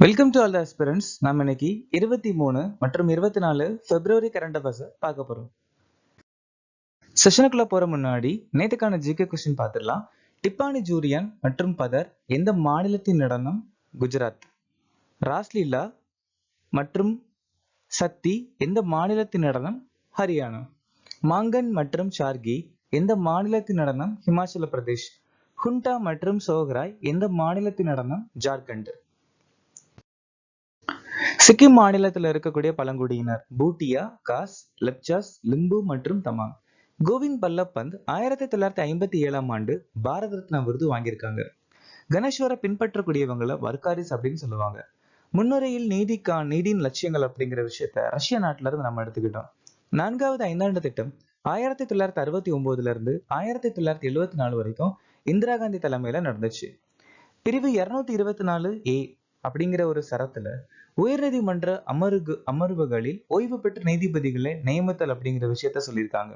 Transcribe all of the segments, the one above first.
Welcome to all the aspirants. நம்ம இன்னைக்கு 23 மற்றும் 24 பிப்ரவரி கரண்ட் அஃபேர்ஸ் பார்க்க போறோம். செஷனுக்குள்ள போற முன்னாடி நேத்துக்கான ஜிகே கொஸ்டின் பார்த்துடலாம். டிப்பானி ஜூரியன் மற்றும் பதர் எந்த மாநிலத்தின் நடனம்? குஜராத். ராஸ்லீலா மற்றும் சக்தி எந்த மாநிலத்தின் நடனம்? ஹரியானா. மாங்கன் மற்றும் சார்கி எந்த மாநிலத்தின் நடனம்? ஹிமாச்சல பிரதேஷ். ஹுண்டா மற்றும் சோஹ்ராய் எந்த மாநிலத்தின் நடனம்? ஜார்க்கண்ட். சிக்கிம் மாநிலத்தில் இருக்கக்கூடிய பழங்குடியினர் பூட்டியா, காஸ், லெப்சாஸ், லிம்பு மற்றும் தமாங். கோவிந்த் பல்லப் பந்த் 1957ஆம் ஆண்டு பாரத ரத்னா விருது வாங்கியிருக்காங்க. கணேஸ்வரை பின்பற்றக்கூடியவங்களை வர்க்காரிஸ் அப்படின்னு சொல்லுவாங்க. முன்னுரையில் நீதியின் லட்சியங்கள் அப்படிங்கிற விஷயத்த ரஷ்ய நாட்டுல இருந்து நம்ம எடுத்துக்கிட்டோம். 4வது ஐந்தாண்டு திட்டம் 1969 இருந்து 1974 வரைக்கும் இந்திரா காந்தி தலைமையில நடந்துச்சு. பிரிவு 224A அப்படிங்கிற ஒரு சரத்துல உயர்நீதிமன்ற அமர்வுகளில் ஓய்வு பெற்ற நீதிபதிகளை நியமித்தல் அப்படிங்கிற விஷயத்த சொல்லியிருக்காங்க.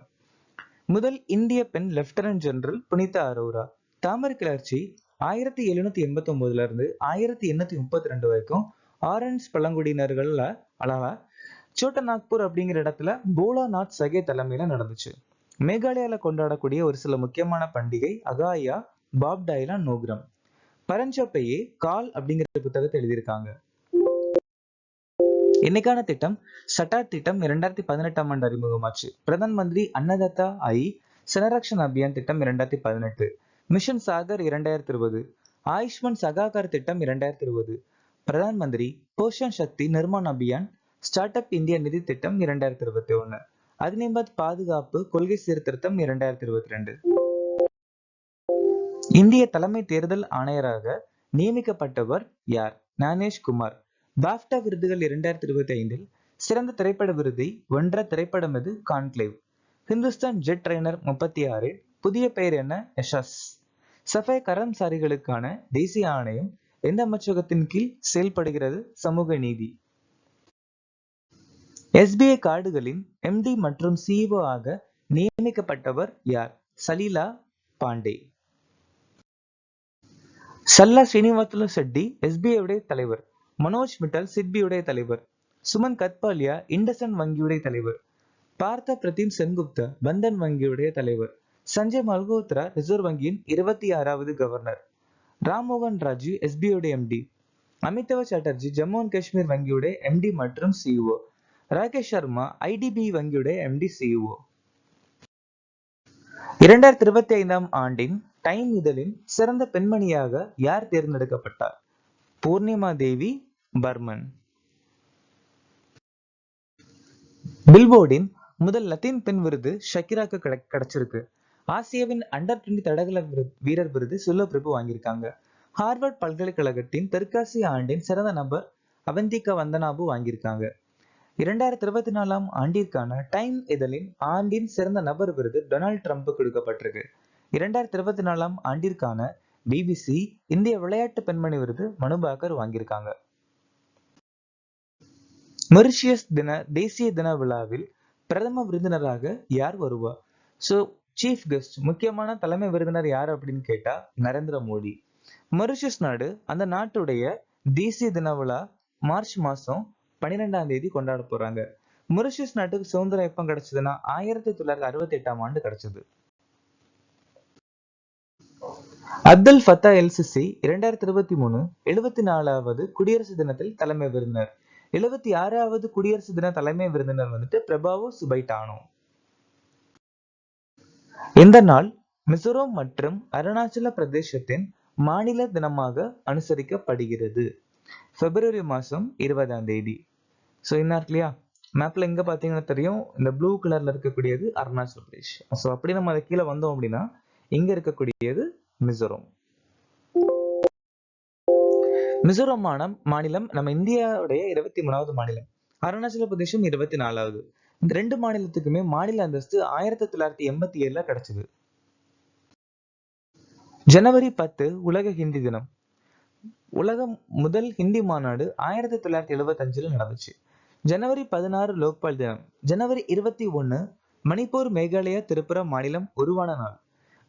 முதல் இந்திய பெண் லெப்டினன்ட் ஜெனரல் புனிதா அரோரா. தாமரை கிளர்ச்சி 1789 இருந்து 1832 வரைக்கும் ஆரஞ்ச் பழங்குடியினர்கள்ல அழகா சோட்டா நாக்பூர் அப்படிங்கிற இடத்துல போலாநாத் சகே தலைமையில நடந்துச்சு. மேகாலயால கொண்டாடக்கூடிய ஒரு சில முக்கியமான பண்டிகை அகாயா, பாப்டாயிலா, நோக்ரம். பரஞ்சோப்பையே கால் அப்படிங்கிற புத்தகத்தை எழுதியிருக்காங்க. இன்னைக்கான திட்டம் சட்டாட் திட்டம் 2018ஆம் ஆண்டு அறிமுகமாச்சு. பிரதான் மந்திரி அன்னதாத்தா சனரக்ஷன் அபியான் திட்டம் 2018. மிஷன் சாகர் 2020. ஆயுஷ்மன் சகாகார் திட்டம் 2020. Pradhan Mantri Poshan Shakti Nirman Abhiyan start up India நிதி திட்டம் 2021. அக்னிபத் பாதுகாப்பு கொள்கை சீர்திருத்தம் 2022. இந்திய தலைமை தேர்தல் ஆணையராக நியமிக்கப்பட்டவர் யார்? ஞானேஷ் குமார். பாஃப்டா விருதுகள் 2025 சிறந்த திரைப்பட விருதை வென்ற திரைப்படம் எது? கான்க்ளேவ். ஹிந்துஸ்தான் ஜெட் ட்ரெய்னர் 36 புதிய பெயர் என்ன? யஷஸ். சஃபாய் கரம்சாரிகளுக்கான தேசிய ஆணையம் எந்த அமைச்சகத்தின் கீழ் செயல்படுகிறது? சமூக நீதி. SBI கார்டுகளின் MD மற்றும் CEO ஆக நியமிக்கப்பட்டவர் யார்? சலீலா பாண்டே. சல்லா ஸ்ரீனிவாசலு செட்டி SBI உடைய தலைவர். மனோஜ் மிட்டல் சிட்பியுடைய தலைவர். சுமன் கத்பாலியா இண்டசன் வங்கியுடைய தலைவர். பார்த்த பிரதீப் சென்குப்தா பந்தன் வங்கியுடைய தலைவர். சஞ்சய் மல்கோத்ரா ரிசர்வ் வங்கியின் 26வது கவர்னர். ராம்மோகன் ராஜு SBI உடைய MD. அமிதாப் சாட்டர்ஜி ஜம்மு அண்ட் காஷ்மீர் வங்கியுடைய MD மற்றும் CEO. ராகேஷ் சர்மா IDBI வங்கியுடைய MD CEO. 2025ஆம் ஆண்டின் டைம் இதழின் சிறந்த பெண்மணியாக யார் தேர்ந்தெடுக்கப்பட்டார்? பூர்ணிமா தேவி பர்மன். பில்போர்டின் முதல் லத்தீன் பெண் விருது ஷக்கிராக்கு கிடைச்சிருக்கு. ஆசியாவின் அண்டர் 20 தடகள வீரர் விருது சுல்லபிரபு வாங்கியிருக்காங்க. ஹார்வர்ட் பல்கலைக்கழகத்தின் தெற்காசிய ஆண்டின் சிறந்த நபர் அவந்திகா வந்தனாபு வாங்கியிருக்காங்க. 2024ஆம் ஆண்டிற்கான டைம் இதழின் ஆண்டின் சிறந்த நபர் விருது டொனால்ட் ட்ரம்ப் கொடுக்கப்பட்டிருக்கு. 2024ஆம் ஆண்டிற்கான BBC இந்திய விளையாட்டு பெண்மணி விருது மனுபாக்கர் வாங்கியிருக்காங்க. மொரிஷியஸ் தேசிய தின விழாவில் பிரதம விருந்தினராக யார் வருவார்? சீஃப் கெஸ்ட் முக்கியமான தலைமை விருந்தினர் யார் அப்படின்னு கேட்டா நரேந்திர மோடி. மொரிஷியஸ் நாடு அந்த நாட்டுடைய தேசிய தின விழா மார்ச் மாசம் 12ஆம் தேதி கொண்டாட போறாங்க. மொரிஷியஸ் நாட்டுக்கு சுதந்திரம் எப்ப கிடைச்சதுன்னா 1968ஆம் ஆண்டு கிடைச்சது. அப்துல் ஃபத்தா எல்-சிசி 2023 74வது குடியரசு தினத்தில் தலைமை விருந்தினர். 76வது குடியரசு தின தலைமை விருந்தினர் பிரபாவோ சுபைட்டானோ. இந்த நாள் மிசோரம் மற்றும் அருணாச்சல பிரதேசத்தின் மாநில தினமாக அனுசரிக்கப்படுகிறது. பிப்ரவரி மாசம் 20ஆம் தேதி. ஸோ என்ன இருக்கு இல்லையா மேப்ல எங்க பாத்தீங்கன்னா தெரியும், இந்த ப்ளூ கலர்ல இருக்கக்கூடியது அருணாச்சல பிரதேஷ். ஸோ அப்படி நம்ம அதை கீழே வந்தோம் அப்படின்னா இங்க இருக்கக்கூடியது மிசோரம். மிசோரம் மாநிலம் நம்ம இந்தியாவுடைய 23வது மாநிலம். அருணாச்சல பிரதேசம் 24வது. இந்த ரெண்டு மாநிலத்துக்குமே மாநில அந்தஸ்து 1987 கிடைச்சது. ஜனவரி 10 உலக ஹிந்தி தினம். உலகம் முதல் ஹிந்தி மாநாடு 1975 நடந்துச்சு. ஜனவரி 16 லோக்பால் தினம். ஜனவரி 21 மணிப்பூர் மேகாலயா திரிபுரா மாநிலம் உருவான நாள்.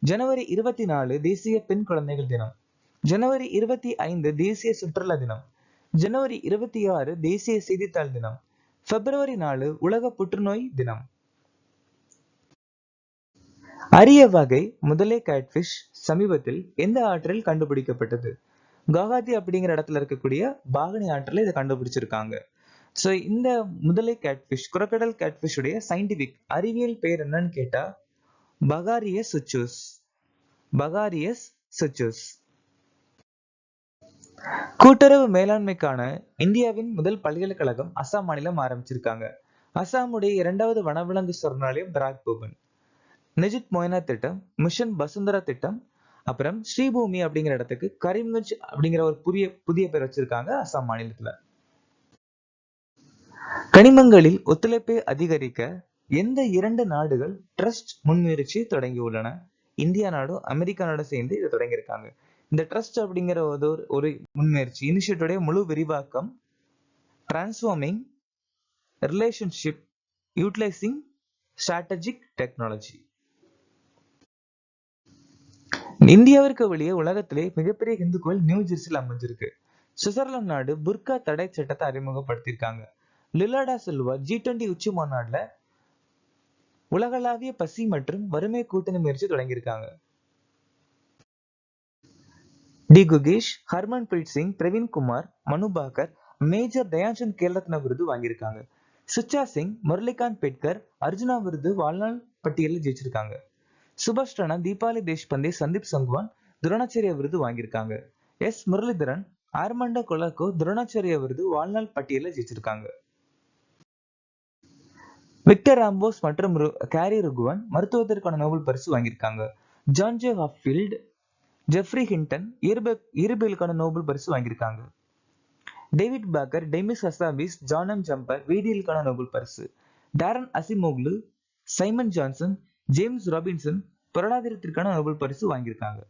ஜனவரி 24 தேசிய பெண் குழந்தைகள் தினம். ஜனவரி 25 தேசிய சுற்றுலா தினம். ஜனவரி 26 தேசிய செய்தித்தாள் தினம். பிப்ரவரி 4 உலக புற்றுநோய் தினம். அரிய வகை முதலை கேட்ஃபிஷ் சமீபத்தில் எந்த ஆற்றில் கண்டுபிடிக்கப்பட்டது? குவஹாத்தி அப்படிங்கிற இடத்துல இருக்கக்கூடிய பாகனி ஆற்றில் இதை கண்டுபிடிச்சிருக்காங்க. சோ இந்த முதலை கேட்ஃபிஷ், குரக்கடல் கேட்ஃபிஷ் உடைய சயின்டிபிக் அறிவியல் பெயர் என்னன்னு கேட்டா பகாரியஸ் சுச்சூஸ். பகாரியஸ் சுச்சூஸ். கூட்டுறவு மேலாண்மைக்கான இந்தியாவின் முதல் பல்கலைக்கழகம் அசாம் மாநிலம் ஆரம்பிச்சிருக்காங்க. அசாமுடைய 2வது வனவிலங்கு சரணாலயம் பராக் பூவன். நிஜித் மொய்னா திட்டம், மிஷன் பசுந்தரா திட்டம், அப்புறம் ஸ்ரீபூமி அப்படிங்கிற இடத்துக்கு கரீம்கஞ்ச் அப்படிங்கிற ஒரு புதிய பேர் வச்சிருக்காங்க அசாம் மாநிலத்துல. கனிமங்களில் ஒத்துழைப்பை அதிகரிக்க எந்த 2 நாடுகள் ட்ரஸ்ட் முன்முயற்சி தொடங்கியுள்ளன? இந்தியா நாடும் அமெரிக்கா நாடும் சேர்ந்து இதை தொடங்கியிருக்காங்க. இந்த ட்ரஸ்ட் அப்படிங்கிற ஒரு முன்முயற்சி இனிஷியேட்டிவோட முழு விரிவாக்கம் transforming relationship utilising strategic technology. இந்தியாவிற்கு வெளியே உலகத்திலே மிகப்பெரிய இந்து கோயில் நியூ ஜெர்சியில் அமைஞ்சிருக்கு. சுவிட்சர்லாந்து நாடு புர்கா தடை சட்டத்தை அறிமுகப்படுத்தியிருக்காங்க. லுலாடா சில்வா G20 உச்சி மாநாடுல உலகளாவிய பசி மற்றும் வறுமை கூட்டணி முயற்சி தொடங்கியிருக்காங்க. டி குகேஷ், ஹர்மன் பிரீத் சிங், பிரவீன் குமார், மனு பாக்கர், மேஜர் தயான்சந்த் கேல்ரத்ன விருது வாங்கியிருக்காங்க. சுச்சா சிங், முரளிகாந்த் பெட்கர் அர்ஜுனா விருது வாழ்நாள் பட்டியலில் ஜெயிச்சிருக்காங்க. சுபாஷ் ராணா, தீபாலி தேஷ்பந்தே, சந்தீப் சங்வான் துரோணாச்சாரிய விருது வாங்கியிருக்காங்க. எஸ் முரளிதரன், ஆர்மண்டோ கொலக்கோ துரோணாச்சாரிய விருது வாழ்நாள் பட்டியலில் ஜெயிச்சிருக்காங்க. விக்டர் ஆம்போஸ் மற்றும் கேரி ருகுவன் மருத்துவத்திற்கான நோபல் பரிசு வாங்கியிருக்காங்க. John J Hopfield, Geoffrey Hinton இயற்பியலுக்கான நோபல் பரிசு வாங்கியிருக்காங்க. David Baker, Demis Hassabis, John M Jumper வேதியியலுக்கான நோபல் பரிசு. Daron Acemoglu, Simon Johnson, James Robinson பொருளாதாரத்திற்கான நோபல் பரிசு வாங்கியிருக்காங்க.